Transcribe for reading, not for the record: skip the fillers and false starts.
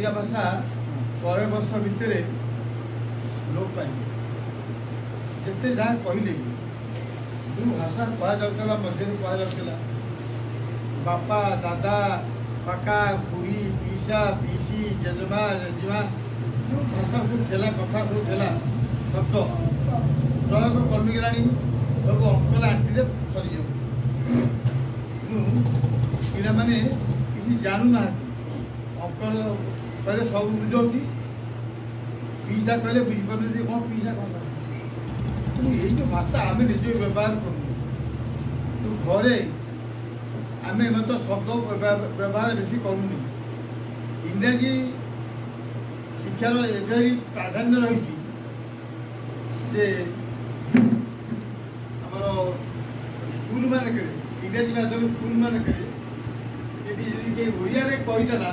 ओडिया भाषा 100 वर्ष भितर लोप पाई जिते जहाँ कहले जो भाषा कहला मध्य कहला बापा दादा काका बुढ़ी पीसा पीसी जेजमा जेजीमा जो भाषा सब ठेला कथा सब ठेला शब्द जड़क कमिगला सब अंकल आंटी सरी पिला माने किसी जानू ना अंकल कहले सब बुझे पीसा कहले बुझीपारे कौन पीसा कौन ये जो भाषा आम निजे व्यवहार करूँ घरे आम तो शब्द व्यवहार बेसी करूनी इंग्राजी शिक्षार एवं प्राधान्य रही आमर स्कूल मानक इंग्राजी माध्यम स्कूल मानक ओडिया कहीदेला